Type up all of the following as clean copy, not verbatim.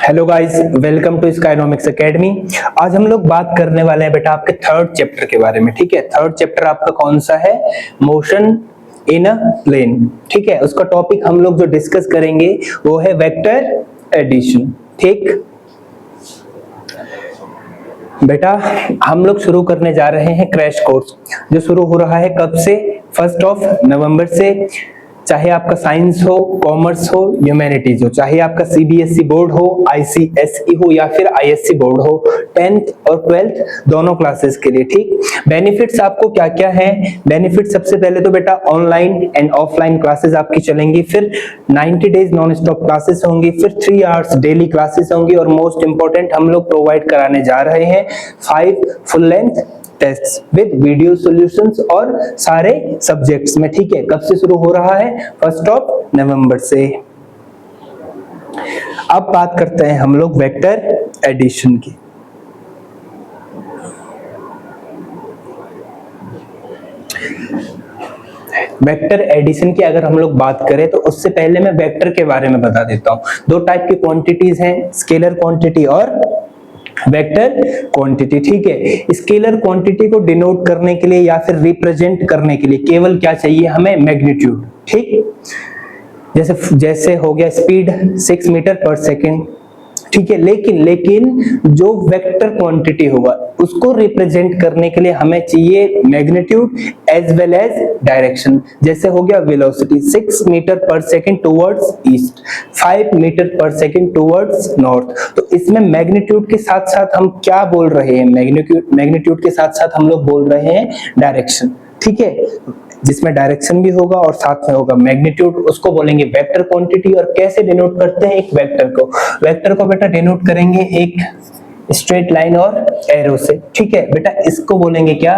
Hello guys, welcome to Skynomics academy. आज हम लोग बात करने वाले हैं बेटा आपके थर्ड चैप्टर के बारे में। ठीक है, थर्ड चैप्टर आपका कौन सा है? Motion in a plane. ठीक है, उसका टॉपिक हम लोग जो डिस्कस करेंगे वो है वेक्टर एडिशन। ठीक बेटा, हम लोग शुरू करने जा रहे हैं क्रैश कोर्स, जो शुरू हो रहा है कब से? 1 नवंबर से। चाहे आपका साइंस हो, कॉमर्स हो, ह्यूमैनिटीज हो, चाहे आपका सीबीएसई बोर्ड हो, आईसीएसई हो या फिर आईएससी बोर्ड हो, 10th और 12th दोनों क्लासेस के लिए। ठीक, बेनिफिट्स आपको क्या क्या है? बेनिफिट सबसे पहले तो बेटा ऑनलाइन एंड ऑफलाइन क्लासेस आपकी चलेंगी, फिर 90 डेज नॉन स्टॉप क्लासेस होंगी, फिर 3 आवर्स डेली क्लासेस होंगी, और मोस्ट इंपॉर्टेंट हम लोग प्रोवाइड कराने जा रहे हैं 5 full length tests with video solutions और सारे सब्जेक्ट्स में। ठीक है, कब से शुरू हो रहा है? 1 नवंबर से। अब बात करते हैं हम लोग वेक्टर एडिशन की। वेक्टर एडिशन की अगर हम लोग बात करें तो उससे पहले मैं वेक्टर के बारे में बता देता हूं। दो टाइप की क्वांटिटीज हैं, स्केलर क्वांटिटी और वेक्टर क्वांटिटी। ठीक है, स्केलर क्वांटिटी को डिनोट करने के लिए या फिर रिप्रेजेंट करने के लिए केवल क्या चाहिए हमें? मैग्नीट्यूड। ठीक, जैसे हो गया स्पीड 6 मीटर पर सेकेंड। ठीक है, लेकिन जो वेक्टर क्वांटिटी होगा उसको रिप्रेजेंट करने के लिए हमें चाहिए magnitude as well as direction. जैसे हो गया वेलोसिटी 6 मीटर पर सेकेंड टुवर्ड्स ईस्ट, 5 मीटर पर सेकेंड टुवर्ड्स नॉर्थ। तो इसमें मैग्नीट्यूड के साथ साथ हम क्या बोल रहे हैं? मैग्नीट्यूड के साथ साथ हम लोग बोल रहे हैं डायरेक्शन। ठीक है, जिसमें डायरेक्शन भी होगा और साथ में होगा मैग्नीट्यूड, उसको बोलेंगे वेक्टर क्वांटिटी। और कैसे डिनोट करते हैं एक वेक्टर को? वेक्टर को बेटा डिनोट करेंगे एक स्ट्रेट लाइन और एरो से। ठीक है बेटा, इसको बोलेंगे क्या?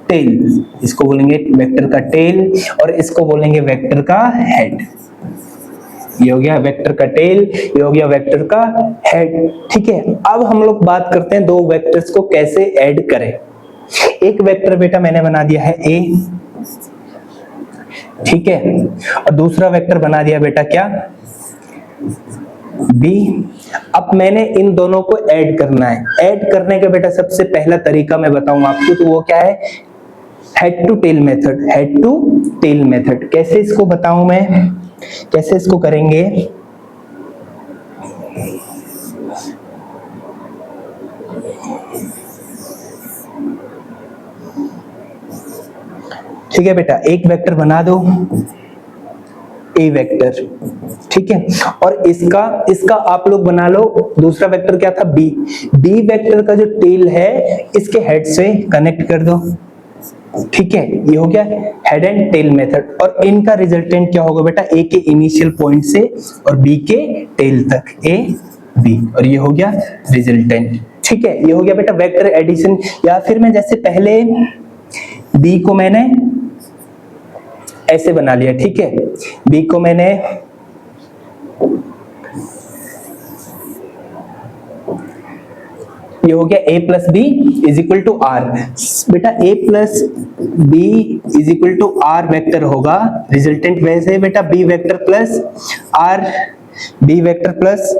टेल। इसको बोलेंगे वेक्टर का टेल और इसको बोलेंगे वेक्टर का हेड। ये हो गया वेक्टर का टेल, ये हो गया वेक्टर का हेड। ठीक है, अब हम लोग बात करते हैं दो वेक्टर्स को कैसे ऐड करें। एक वेक्टर बेटा मैंने बना दिया है ए, ठीक है, और दूसरा वेक्टर बना दिया बेटा क्या? बी। अब मैंने इन दोनों को ऐड करना है। ऐड करने का बेटा सबसे पहला तरीका मैं बताऊं आपको, तो वो क्या है? Head to tail method. Head to tail method कैसे इसको बताऊं मैं? कैसे इसको करेंगे? ठीक है बेटा, एक वेक्टर बना दो ए वेक्टर। ठीक है, और इसका आप लोग बना लो दूसरा वेक्टर क्या था? बी। बी वेक्टर का जो टेल है इसके हेड से कनेक्ट कर दो। ठीक है, ये हो गया हेड एंड टेल मेथड। और इनका रिजल्टेंट क्या होगा बेटा? ए के इनिशियल पॉइंट से और बी के टेल तक, ए बी, और ये हो गया रिजल्टेंट। ठीक है, ये हो गया बेटा वेक्टर एडिशन। या फिर मैं जैसे पहले बी को मैंने ऐसे बना लिया। ठीक है, बी को मैंने ये हो गया a plus B is equal to R. बेटा a plus B is equal to R vector होगा, रिजल्टेंट वैसे बेटा b vector plus R, b vector plus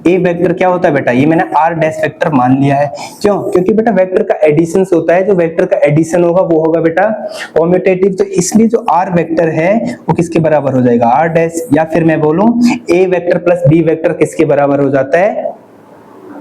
A vector क्या होता है बेटा? ये मैंने आर डैश वेक्टर मान लिया है। क्यों? क्योंकि बेटा वेक्टर का एडिशन होता है, जो वेक्टर का एडिशन होगा वो होगा बेटा कम्यूटेटिव। तो इसलिए जो आर वेक्टर है वो किसके बराबर हो जाएगा? R dash. या फिर मैं बोलूं A vector plus B vector किसके बराबर हो जाता है?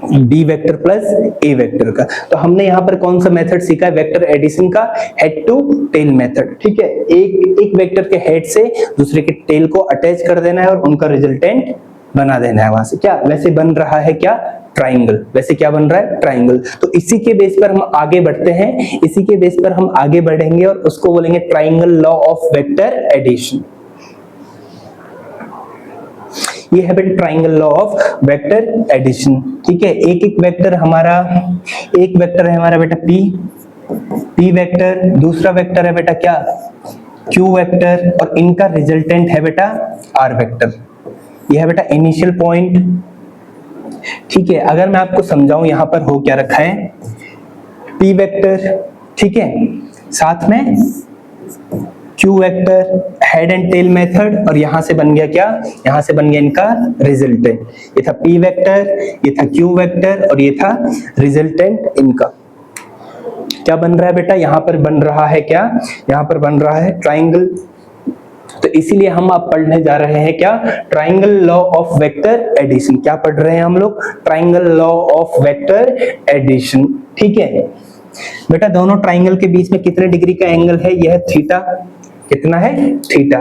B vector plus A vector का। तो हमने यहाँ पर कौन सा मेथड सीखा है? वेक्टर एडिशन का हेड टू टेल मेथड। ठीक है, एक वेक्टर के हेड से दूसरे के टेल को अटैच कर देना है और उनका रिजल्टेंट बना देना है। वहां से क्या वैसे बन रहा है? क्या? ट्राइंगल। वैसे क्या बन रहा है? ट्राइंगल। तो इसी के बेस पर हम आगे बढ़ते हैं, इसी के बेस पर हम आगे बढ़ेंगे और उसको बोलेंगे triangle law of vector addition. ये है बेटा triangle law of vector addition. ठीक है, एक वेक्टर है हमारा बेटा p वेक्टर, दूसरा वेक्टर है बेटा क्या? q वेक्टर, और इनका रिजल्टेंट है बेटा r वेक्टर। यह है बेटा इनिशियल पॉइंट। ठीक है, अगर मैं आपको समझाऊं यहां पर हो क्या रखा है? p वेक्टर, ठीक है, साथ में Q vector, head and tail method, और यहां से बन गया क्या, यहां से बन गया इनका रिजल्टेंट। ये था पी वेक्टर, ये था क्यू वेक्टर, और ये था रिजल्टेंट इनका। क्या बन रहा है बेटा, यहां पर बन रहा है क्या, यहां पर बन रहा है ट्राइंगल। तो इसीलिए हम अब पढ़ने जा रहे हैं क्या, triangle law of vector addition. क्या पढ़ रहे हैं हम लोग, triangle law of vector addition. ठीक है बेटा, दोनों ट्राइंगल के बीच में कितने डिग्री का एंगल है, यह थीटा। कितना है, थीटा।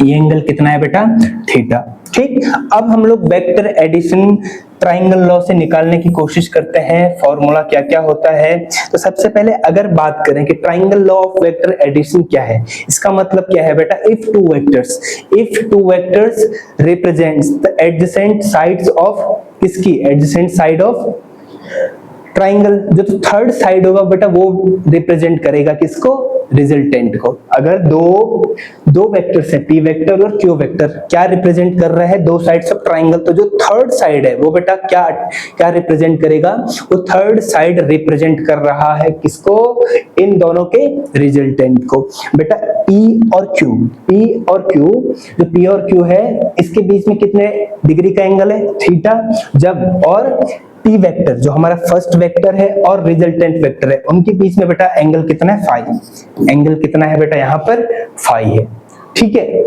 ये एंगल कितना है बेटा, थीटा। ठीक, अब हम लोग वेक्टर एडिशन ट्राइंगल लॉ से निकालने की कोशिश करते हैं। फॉर्मूला क्या क्या होता है, तो सबसे पहले अगर बात करें कि triangle law of vector addition क्या है, इसका मतलब क्या है बेटा, if two vectors represents the adjacent sides of, किसकी, एडजेसेंट साइड ऑफ ट्राइंगल, जो तो थर्ड साइड होगा बेटा वो रिप्रेजेंट करेगा किसको, रिजल्टेंट को। अगर दो वेक्टर्स है, पी वेक्टर और क्यू वेक्टर, क्या रिप्रेजेंट कर रहा है, दो साइड्स ऑफ ट्राइंगल, तो जो थर्ड साइड है वो बेटा क्या क्या रिप्रेजेंट करेगा, वो थर्ड साइड रिप्रेजेंट कर रहा है किसको, इन दोनों के रिजल्टेंट को। बेटा पी और क्यू, जो पी और क्यू है इसके बीच में कितने डिग्री का एंगल है, थीटा। जब और पी वेक्टर जो हमारा फर्स्ट वेक्टर है और रिजल्टेंट वेक्टर है, उनके बीच में बेटा एंगल कितना है, फाई। एंगल कितना है बेटा, यहां पर फाई है। ठीक है,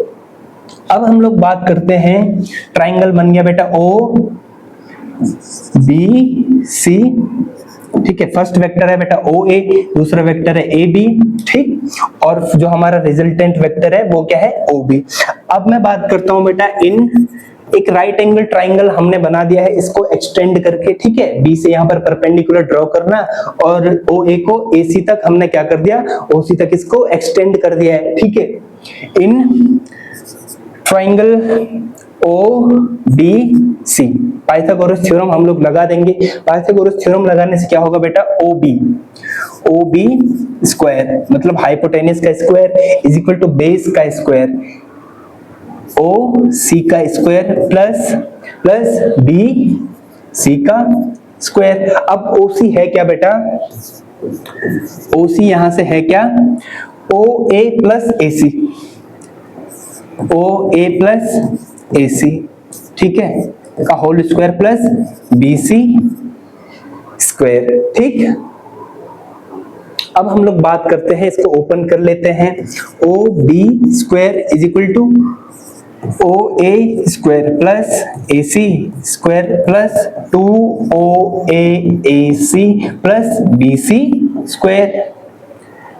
अब हम लोग बात करते हैं, ट्राइंगल बन गया बेटा ओ बी सी। ठीक है, फर्स्ट वेक्टर है बेटा ओ ए, दूसरा वेक्टर है ए बी। ठीक, और जो हमारा रिजल्टेंट वेक्टर है वो क्या है, ओ बी। अब मैं बात करता हूं बेटा, इन एक राइट एंगल ट्राइंगल हमने बना दिया है, इसको एक्सटेंड करके। ठीक है, बी से यहां पर परपेंडिकुलर ड्रॉ करना, और ओ ए को ए सी तक हमने क्या कर दिया, ओ सी तक इसको एक्सटेंड कर दिया है। ठीक है, in triangle O B C Pythagoras theorem हम लोग लगा देंगे। पाइथागोरस थ्योरम लगाने से क्या होगा बेटा, ओ बी स्क्वायर मतलब हाइपोटेनस का square is equal to base का स्क्वायर, ओ सी का स्क्वायर प्लस बी सी का स्क्वायर। अब ओ सी है क्या बेटा, ओ सी यहां से है क्या, ओ ए plus A C, O A plus A सी। ठीक है, का whole square plus B C square. ठीक, अब हम लोग बात करते हैं, इसको ओपन कर लेते हैं, O B square is equal to O A square plus A C square plus 2 A C plus B C square.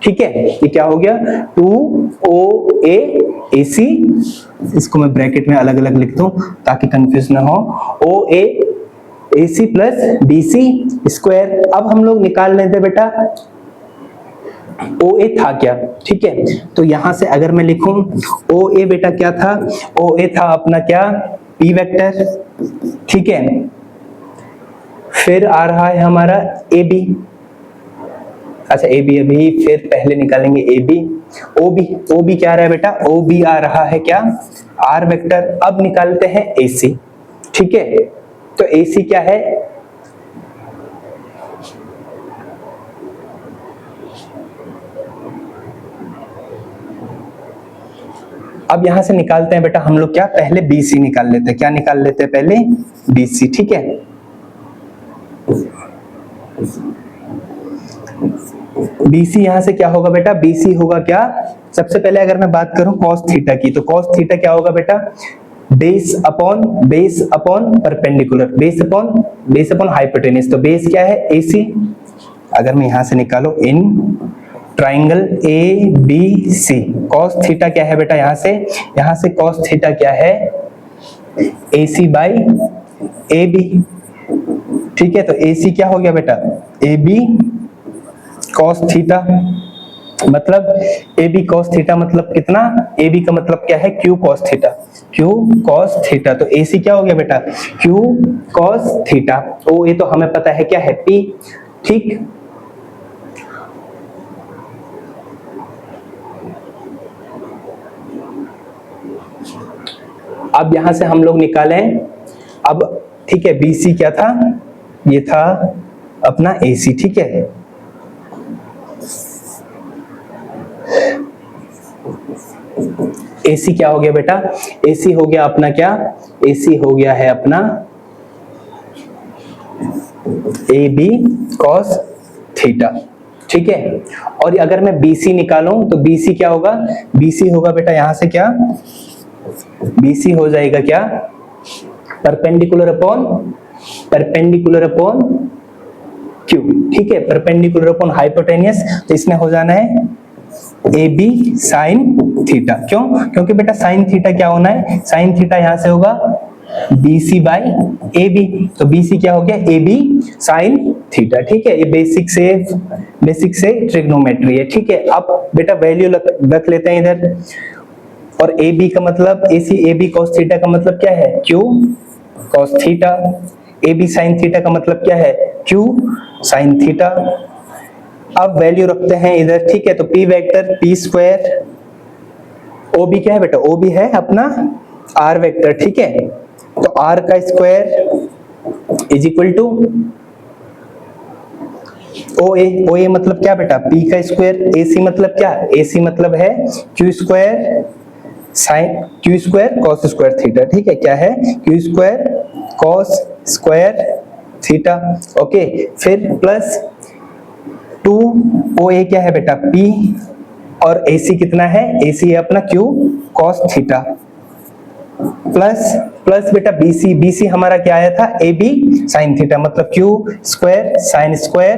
ठीक है, ये क्या हो गया, 2 ए सी, इसको मैं ब्रैकेट में अलग अलग लिखता हूं ताकि कंफ्यूज ना हो, O A C plus B C square. अब हम लोग निकाल लेते बेटा ओ ए था क्या। ठीक है, तो यहां से अगर मैं लिखूं ओ ए बेटा क्या था, ओ ए था अपना क्या, पी वेक्टर। ठीक है, फिर आ रहा है हमारा ए बी, अच्छा ए बी अभी फिर पहले निकालेंगे ए बी, ओ बी क्या आ रहा है बेटा, ओ बी आ रहा है क्या, आर वेक्टर। अब निकालते हैं ए सी। ठीक है, तो ए सी क्या है, अब यहां से निकालते हैं बेटा हम लोग क्या, पहले BC निकाल लेते हैं, क्या निकाल लेते हैं पहले, BC। ठीक है, BC यहां से क्या होगा बेटा, BC होगा क्या, सबसे पहले अगर मैं बात करूं कॉस थीटा की, तो कॉस थीटा क्या होगा बेटा, base upon perpendicular, base upon hypotenuse. तो बेस क्या है, AC। अगर मैं यहां से निकालो in triangle A B C, cos theta क्या है बेटा, यहां से कॉस थीटा क्या है, AC बाई ए बी। ठीक है, तो AC क्या हो गया बेटा, ए बी कॉस थीटा, मतलब ए बी कॉस थीटा मतलब कितना, ए बी का मतलब क्या है, क्यू कॉस थीटा। तो AC क्या हो गया बेटा, क्यू कॉस थीटा। ओ ए तो हमें पता है क्या है, P। ठीक, अब यहां से हम लोग निकालें, अब ठीक है, BC क्या था, ये था अपना AC। ठीक है, AC क्या हो गया बेटा, AC हो गया अपना क्या, AC हो गया है अपना AB cos थीटा, ठीक है। और अगर मैं BC निकालूं तो BC क्या होगा, BC होगा बेटा यहां से क्या, BC हो जाएगा क्या, परपेंडिकुलर अपॉन Q, ठीक है, परपेंडिकुलर अपॉन हाइपोटेनियस, तो इसमें हो जाना है AB साइन थीटा। क्यों, क्योंकि बेटा साइन थीटा क्या होना है, साइन थीटा यहां से होगा BC बाई AB, तो BC क्या हो गया, AB साइन थीटा, ठीक है। ये बेसिक से ट्रिग्नोमेट्री है, ठीक है। अब बेटा वैल्यू रख लेते हैं इधर, और AB का मतलब AB cos थीटा का मतलब क्या है, Q cos theta, AB sin theta का मतलब क्या है, Q sin थीटा। अब वैल्यू रखते हैं इधर, ठीक है। तो P vector P square, OB क्या है बेटा, OB है अपना R वेक्टर, ठीक है। तो R का square is equal to OA मतलब क्या बेटा, P का स्क्वायर, AC मतलब क्या, AC मतलब है Q square cos square theta, ठीक है। क्या है, Q square cos square theta, okay. फिर प्लस 2OA क्या है बेटा, P, और AC कितना है, AC है अपना Q cos थीटा, प्लस बेटा BC हमारा क्या आया था, AB sin थीटा, मतलब Q square sin square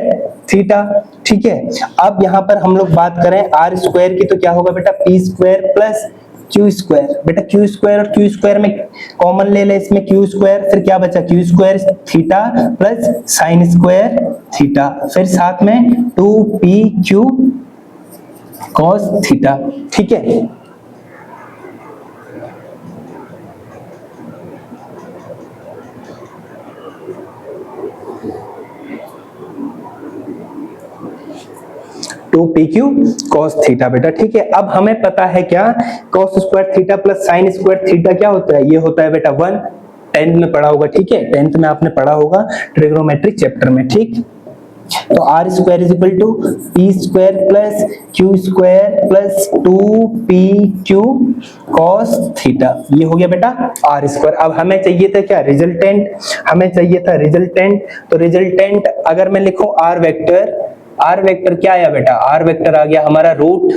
theta, ठीक है। अब यहाँ पर हम लोग बात करें R स्क्वायर की, तो क्या होगा बेटा, P square plus Q square, बेटा Q स्क्वायर और Q स्क्वायर में कॉमन ले ले, इसमें Q स्क्वायर, फिर क्या बचा, Q square theta plus sine square theta, फिर साथ में 2PQ cos थीटा, ठीक है। Two P Q cos theta बेटा, ठीक है। अब हमें पता है क्या, cos square theta plus sine square theta क्या होता है, ये होता है बेटा 1, 10th में पढ़ा होगा, ठीक है, 10th में आपने पढ़ा होगा ट्रिग्नोमेट्री चैप्टर में, ठीक। तो R square is equal to P square plus Q square plus 2PQ cos theta, ये हो गया बेटा आर स्क्वायर। अब हमें चाहिए था क्या, रिजल्टेंट, हमें चाहिए था रिजल्टेंट। तो रिजल्टेंट अगर मैं लिखूं आर वेक्टर क्या आया बेटा, आर वेक्टर आ गया हमारा root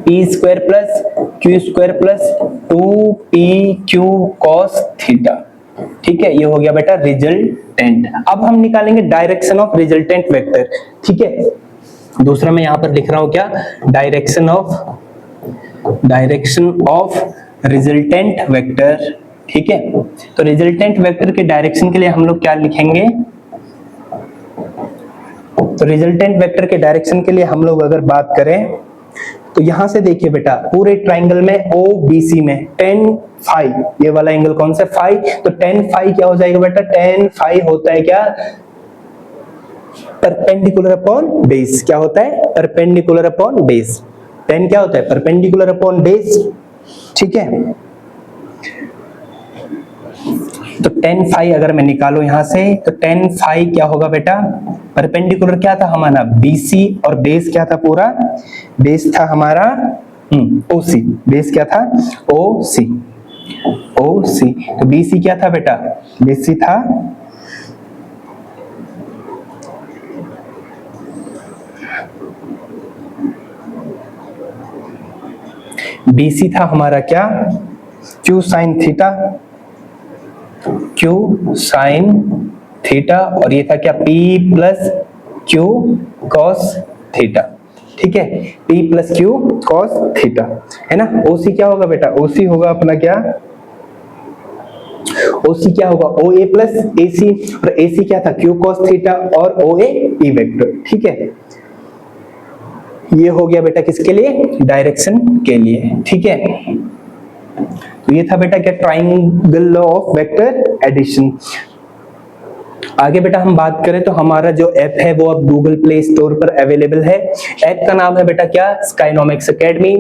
P square plus Q square plus 2PQ cos theta, ठीक है। ये हो गया बेटा रिजल्टेंट। अब हम निकालेंगे डायरेक्शन ऑफ रिजल्टेंट वेक्टर, ठीक है। दूसरा मैं यहां पर लिख रहा हूं क्या, डायरेक्शन ऑफ रिजल्टेंट वेक्टर, ठीक है। तो रिजल्टेंट वेक्टर के डायरेक्शन के लिए हम लोग क्या लिखेंगे, तो रिजल्टेंट वेक्टर के डायरेक्शन के लिए हम लोग अगर बात करें तो यहां से देखिए बेटा, पूरे ट्राइंगल में OBC में tan फाई, ये वाला एंगल कौन सा फाई, तो tan फाई क्या हो जाएगा बेटा, tan फाई होता है क्या, परपेंडिकुलर अपॉन बेस, क्या होता है, परपेंडिकुलर अपॉन बेस। tan क्या होता है, परपेंडिकुलर अपॉन बेस, ठीक है। तो tan फाई अगर मैं निकालू यहां से, तो tan फाई क्या होगा बेटा, परपेंडिकुलर क्या था हमारा BC, और बेस क्या था, पूरा बेस था हमारा OC, बेस क्या था OC, तो BC क्या था बेटा, BC था हमारा क्या, Q साइन थीटा, और ये था क्या P plus Q cos theta, ठीक है, P plus Q cos theta, है ना। OC क्या होगा बेटा, OC होगा अपना क्या, OC क्या होगा OA प्लस AC, और AC क्या था Q cos थीटा, और OA P वेक्टर, ठीक है। ये हो गया बेटा किसके लिए, डायरेक्शन के लिए, ठीक है। तो ये था बेटा क्या, triangle law of vector addition. आगे बेटा हम बात करें तो हमारा जो ऐप है वो अब गूगल प्ले स्टोर पर अवेलेबल है। ऐप का नाम है बेटा क्या, स्काइनोमिक्स एकेडमी।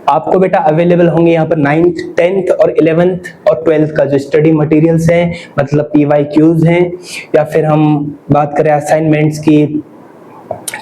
आपको बेटा अवेलेबल होंगे यहाँ पर 9th 10th और 11th और 12th का जो स्टडी मटेरियल्स हैं, मतलब PYQs हैं, या फिर हम बात करें असाइनमेंट्स की,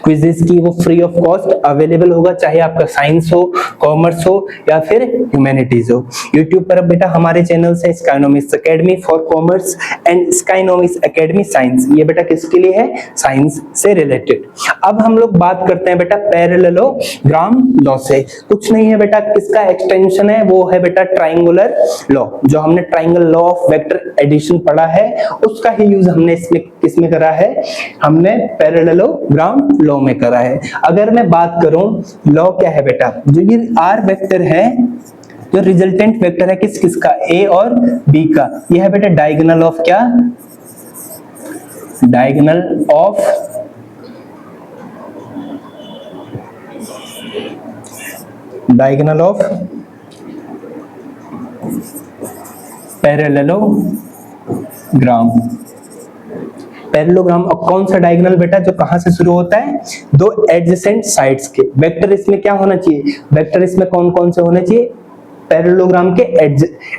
क्विजेस की, वो फ्री ऑफ कॉस्ट अवेलेबल होगा, चाहे आपका साइंस हो, कॉमर्स हो या फिर ह्यूमैनिटीज हो। यूट्यूब पर अब बेटा हमारे चैनल से Skynomics academy for commerce and Skynomics academy science, ये बेटा किसके लिए है? साइंस से रिलेटेड। अब हम लोग बात करते हैं बेटा पैरेललोग्राम लॉ से। कुछ नहीं है बेटा, किसका एक्सटेंशन है? वो है बेटा ट्राइंगुलर लॉ। जो हमने triangle law of vector addition पढ़ा है उसका ही यूज हमने इसमें किसमें करा है? हमने पैरेललोग्राम लॉ में करा है। अगर मैं बात करूं लॉ क्या है बेटा, जो ये आर वेक्टर है, जो रिजल्टेंट वेक्टर है किस किसका? ए और बी का, यह है बेटा डायगोनल ऑफ क्या? Diagonal of parallelogram. पैरेललोग्राम अब कौन सा डायगोनल बेटा? जो कहां से शुरू होता है? दो एडजेसेंट साइड्स के। वेक्टर इसमें क्या होना चाहिए? वेक्टर इसमें कौन कौन से होने चाहिए? पैरेललोग्राम के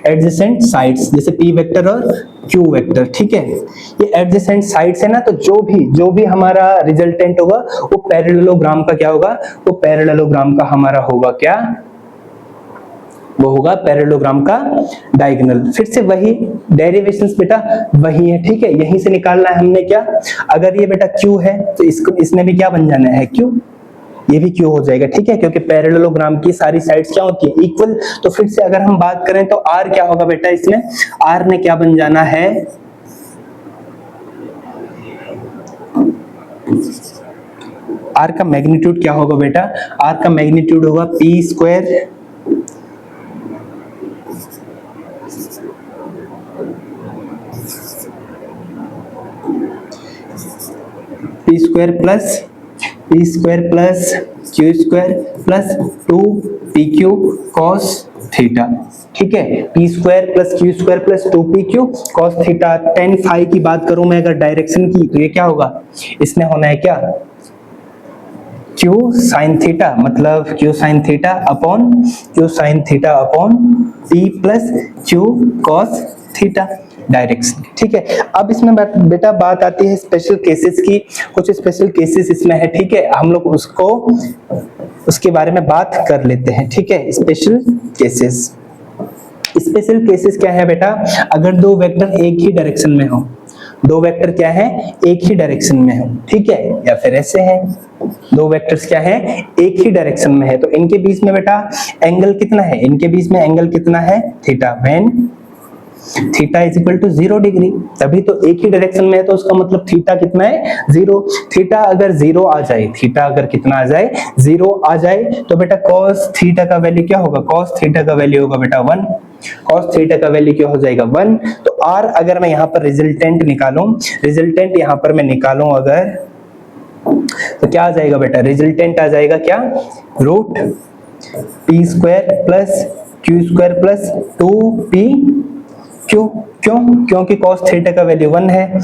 एडजेसेंट साइड्स, जैसे पी वेक्टर और क्यू वेक्टर, ठीक है। ये एडजेसेंट साइड्स है ना, तो जो भी हमारा रिजल्टेंट होगा वो पैरेललोग्राम का क्या होगा? वो पैरेललोग्राम का हमारा होगा क्या? वो होगा पैरेललोग्राम का डायगोनल। फिर से वही डेरिवेशंस बेटा वही है, ठीक है। यहीं से निकालना है हमने क्या? अगर ये बेटा क्यू है तो इसको इसने भी क्या बन जाना है? क्यू। ये भी क्यू हो जाएगा, ठीक है, क्योंकि पैरेललोग्राम की सारी साइड्स क्या होती है? इक्वल। तो फिर से अगर हम बात करें तो आर क्या होगा बेटा? इसमें आर ने क्या बन जाना है? आर का मैग्नीट्यूड क्या होगा बेटा? आर का मैग्नीट्यूड होगा P square plus Q square plus 2pq cos theta, ठीक है। P square plus Q square plus 2pq cos theta. tan phi की बात करूं मैं अगर डायरेक्शन की, तो ये क्या होगा? इसमें होना है क्या? q sin थीटा, मतलब q sin theta upon p plus q cos theta direction, ठीक है। अब इसमें बेटा बात आती है स्पेशल केसेस की। कुछ स्पेशल केसेस इसमें है, ठीक है, हम लोग उसके बारे में बात कर लेते हैं, ठीक है। स्पेशल केसेस क्या है बेटा? अगर दो वेक्टर एक ही डायरेक्शन में हो, दो वेक्टर क्या है? एक ही डायरेक्शन में हो, ठीक है, या फिर ऐसे है, दो वेक्टर्स क्या है? एक ही डायरेक्शन में है, तो इनके बीच में बेटा एंगल कितना है? इनके बीच में एंगल कितना है? Theta. When theta is equal to 0 degree, तभी तो एक ही डायरेक्शन में है, तो उसका मतलब थीटा कितना है? 0। थीटा अगर 0 आ जाए, थीटा अगर कितना आ जाए? 0 आ जाए, तो बेटा cos थीटा का वैल्यू क्या होगा? cos थीटा का वैल्यू होगा बेटा 1। cos थीटा का वैल्यू क्या हो जाएगा? 1। तो r अगर मैं यहाँ पर रिजल्टेंट यहाँ पर मैं निकालूं अगर, तो क्या आ जाएगा बेटा? रिजल्टेंट आ जाएगा क्या? Root P square plus Q square plus 2p क्यों? क्योंकि cos थीटा का वैल्यू 1 है।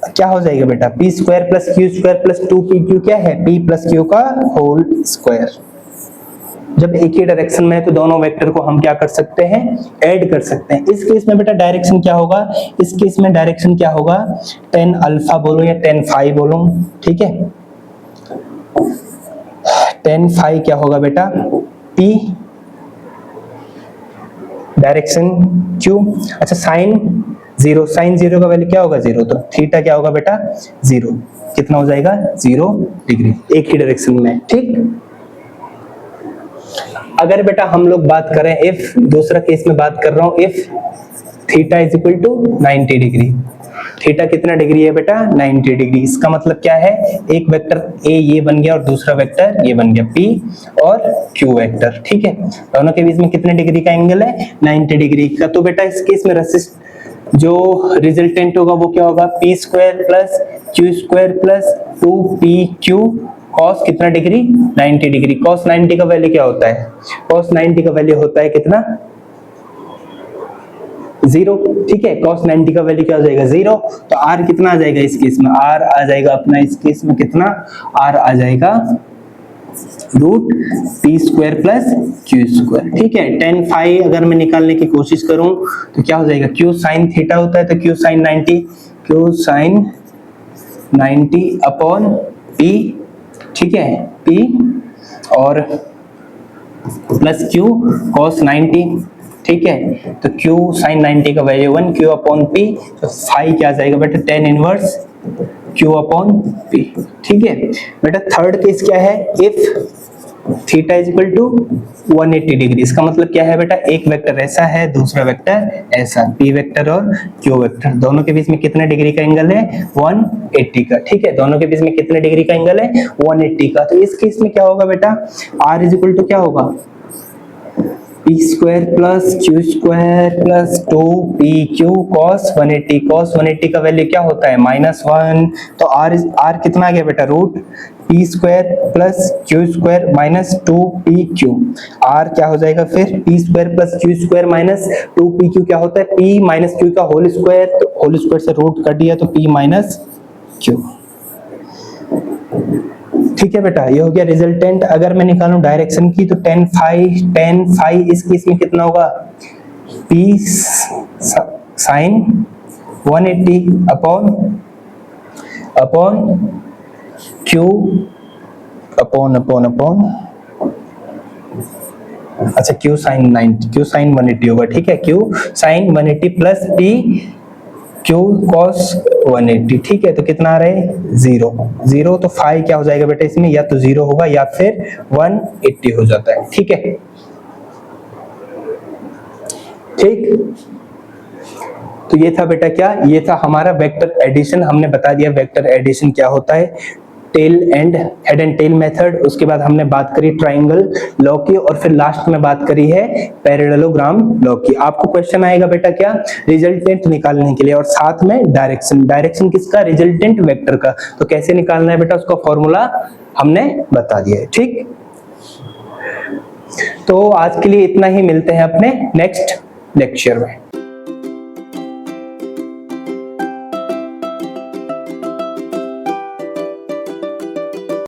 क्या हो जाएगा बेटा? P square plus Q square plus 2pq क्या है? p प्लस क्यू का होल स्क्वायर। जब एक ही डायरेक्शन में है तो दोनों वेक्टर को हम क्या कर सकते हैं? ऐड कर सकते हैं। इस केस में बेटा डायरेक्शन क्या होगा? इस केस में डायरेक्शन क्या होगा? tan अल्फा बोलो या tan फाई बोलो, ठीक है। tan फाई क्या होगा बेटा? p direction Q. अच्छा साइन 0 का वैल्यू क्या होगा? 0। तो थीटा क्या होगा बेटा? 0। कितना हो जाएगा? 0 डिग्री, एक ही डायरेक्शन में, ठीक। अगर बेटा हम लोग बात करें इफ, दूसरा केस में बात कर रहा हूं, if theta is equal to 90 degree. Theta कितना डिग्री है बेटा? 90 डिग्री। इसका मतलब क्या है? एक वेक्टर ए ये बन गया और दूसरा वेक्टर ये बन गया पी और क्यू वेक्टर, ठीक है। दोनों के बीच में कितने डिग्री का एंगल है? 90 डिग्री का। तो बेटा इस केस में जो रिजल्टेंट होगा वो क्या होगा? P square plus Q square plus 2pq cos कितना डिग्री? 90 डिग्री। cos 90 का वैल्यू क्या होता है? cos 90 का वैल्यू होता है कितना? 0, ठीक है। cos 90 का वैल्यू क्या हो जाएगा? 0। तो r कितना आ जाएगा इस केस में? r आ जाएगा अपना इस केस में कितना? r आ जाएगा root P square plus Q square, ठीक है। tan फाई अगर मैं निकालने की कोशिश करूं तो क्या हो जाएगा? q sin थीटा होता है तो q sin 90 अपॉन p, ठीक है, p और प्लस क्यू cos 90, ठीक है। तो q sin 90 का वैल्यू 1 q अपॉन p, तो फाई क्या आ जाएगा बेटा tan inverse q upon p, ठीक है बेटा। थर्ड केस क्या है, if theta is equal to 180 degree, इसका मतलब क्या है बेटा, एक वेक्टर ऐसा है दूसरा वेक्टर ऐसा, p वेक्टर और q वेक्टर, दोनों के बीच में कितने डिग्री का एंगल है, 180 का, ठीक है। दोनों के बीच में कितने डिग्री का एंगल है, 180 का। तो इस केस में क्या होगा बेटा, r इज इक्वल टू क्या होगा, p square plus q square plus 2pq cos 180, cos 180 का वैल्यू क्या होता है, -1, तो r कितना आ गया बेटा, root p square plus q square minus 2pq, r क्या हो जाएगा फिर, p square plus q square minus 2pq क्या होता है, p माइनस q का होल स्क्वायर, तो होल स्क्वायर से रूट कट दिया तो p माइनस q, ठीक है बेटा। ये हो गया रिजल्टेंट। अगर मैं निकालूं डायरेक्शन की तो tan फाई इस केस में कितना होगा, p sin 180 upon q upon अच्छा q sin 180 होगा, ठीक है। q sin 180 plus p q cos 180, ठीक है। तो कितना आ रहा है, 0, तो फाई क्या हो जाएगा बेटा इसमें, या तो 0 होगा या फिर 180 हो जाता है, ठीक है। ठीक, तो ये था बेटा क्या, ये था हमारा वेक्टर एडिशन। हमने बता दिया वेक्टर एडिशन क्या होता है, हेड एंड टेल मेथड, उसके बाद हमने बात करी ट्राइंगल लॉ की, और फिर लास्ट में बात करी है पैरेललोग्राम लॉ की। आपको क्वेश्चन आएगा बेटा क्या, रिजल्टेंट निकालने के लिए, और साथ में डायरेक्शन किसका, रिजल्टेंट वेक्टर का। तो कैसे निकालना है बेटा, उसका फॉर्मूला हमने बता दिया है, ठीक। तो आज के लिए इतना ही, मिलते हैं अपने नेक्स्ट लेक्चर में।